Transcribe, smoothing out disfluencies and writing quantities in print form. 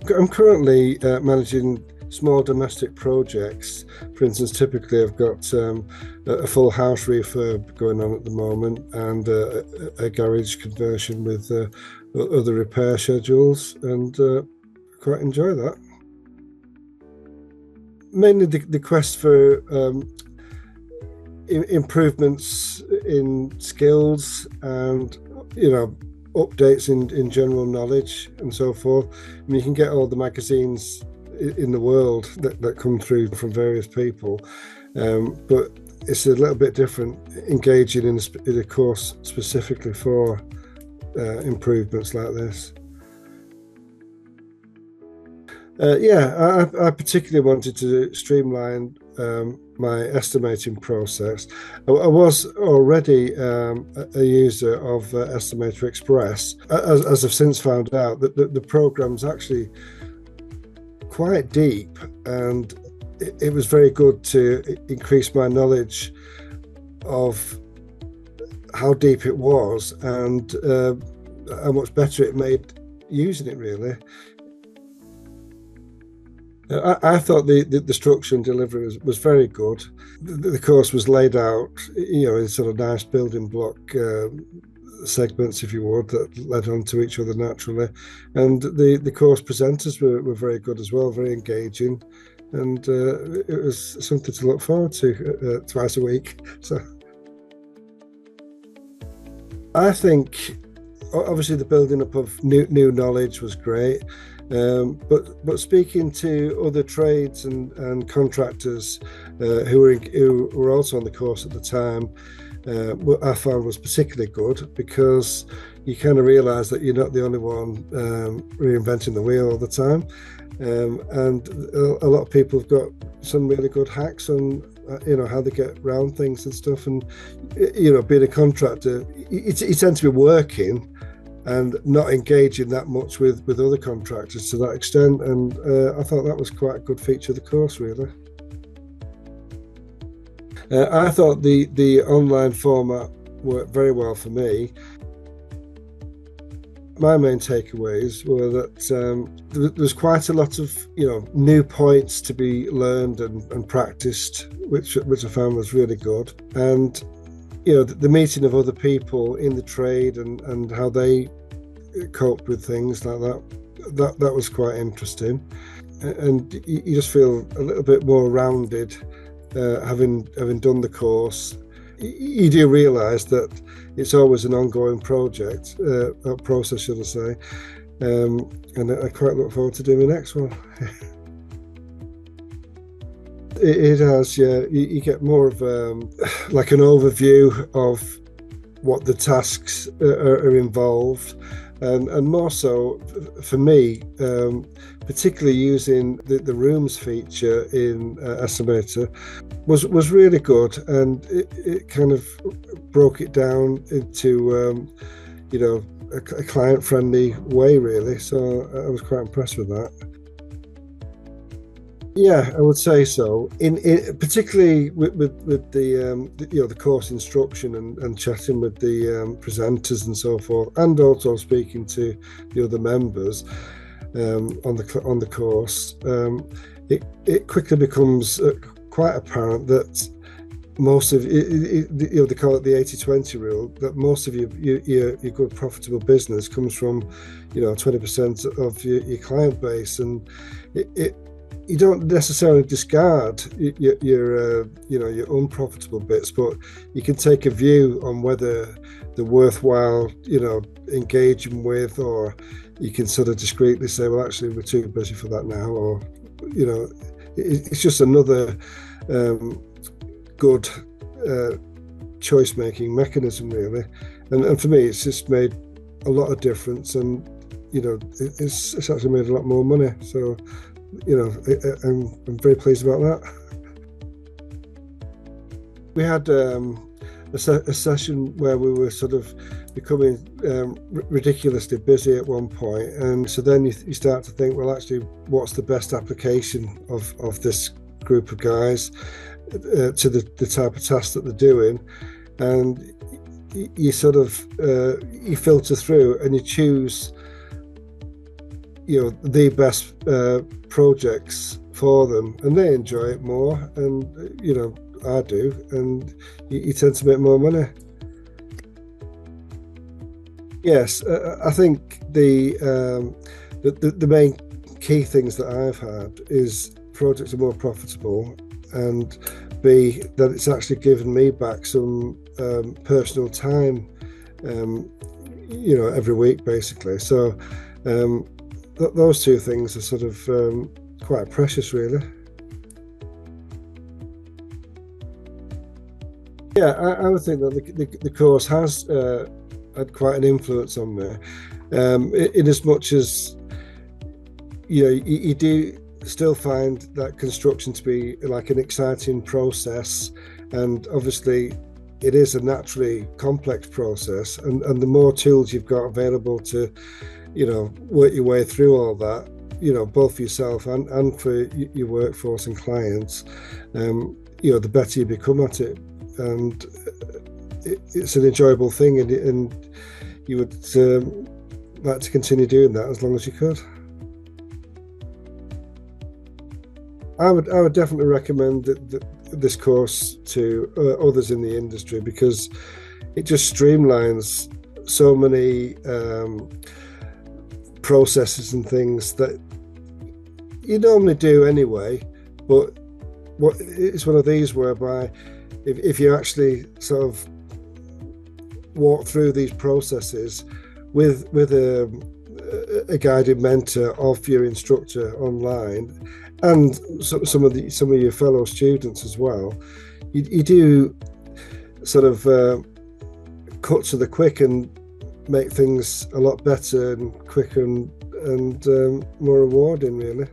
I'm currently managing small domestic projects. For instance, typically I've got a full house refurb going on at the moment, and a garage conversion with other repair schedules, and quite enjoy that. Mainly the quest for improvements in skills and, updates in general knowledge and so forth. I mean, you can get all the magazines in the world that come through from various people, but it's a little bit different engaging in a course specifically for improvements like this. I particularly wanted to streamline my estimating process. I was already a user of Estimator Express, as I've since found out that the program's actually quite deep, and it was very good to increase my knowledge of how deep it was and how much better it made using it, really. I thought the structure and delivery was very good. The course was laid out, in sort of nice building block segments, if you would, that led on to each other naturally. And the course presenters were very good as well, very engaging. And it was something to look forward to twice a week. So I think, obviously, the building up of new knowledge was great. But speaking to other trades and contractors who were also on the course at the time, what I found was particularly good, because you kind of realise that you're not the only one reinventing the wheel all the time, and a lot of people have got some really good hacks on how they get around things and stuff. And being a contractor, you tend to be working and not engaging that much with other contractors to that extent. And I thought that was quite a good feature of the course, really. I thought the online format worked very well for me. My main takeaways were that there was quite a lot of new points to be learned and practiced, which I found was really good. And the meeting of other people in the trade and how they coped with things like that was quite interesting. And you just feel a little bit more rounded having done the course. You do realise that it's always an ongoing process, should I say, and I quite look forward to doing the next one. It has, yeah. You get more of like an overview of what the tasks are involved, and more so for me, particularly using the rooms feature in Estimator was really good, and it kind of broke it down into a client-friendly way, really. So I was quite impressed with that. Yeah, I would say so. In particularly with the course instruction and chatting with the presenters and so forth, and also speaking to the other members on the course, it quickly becomes quite apparent that most of they call it the 80-20 rule, that most of your good profitable business comes from 20% of your client base, and you don't necessarily discard your unprofitable bits, but you can take a view on whether they're worthwhile engaging with, or you can sort of discreetly say, well, actually we're too busy for that now, or it's just another good choice making mechanism, really. And for me, it's just made a lot of difference, and it's actually made a lot more money. So I'm very pleased about that. We had a session where we were sort of becoming ridiculously busy at one point, and so then you start to think, well, actually, what's the best application of this group of guys to the type of task that they're doing, and you sort of you filter through and you choose the best projects for them, and they enjoy it more, and I do, and you tend to make more money. Yes, I think the main key things that I've had is projects are more profitable, and B, that it's actually given me back some personal time, every week basically. So those two things are sort of quite precious, really. Yeah, I would think that the course has had quite an influence on me, in as much as you do still find that construction to be like an exciting process, and obviously it is a naturally complex process, and the more tools you've got available to work your way through all that, both for yourself and for your workforce and clients, the better you become at it, and it's an enjoyable thing, and you would like to continue doing that as long as you could. I would definitely recommend this course to others in the industry, because it just streamlines so many processes and things that you normally do anyway. But it's one of these whereby if you actually sort of walk through these processes with a guided mentor of your instructor online, and some of your fellow students as well, you do sort of cut to the quick and make things a lot better and quicker and more rewarding, really.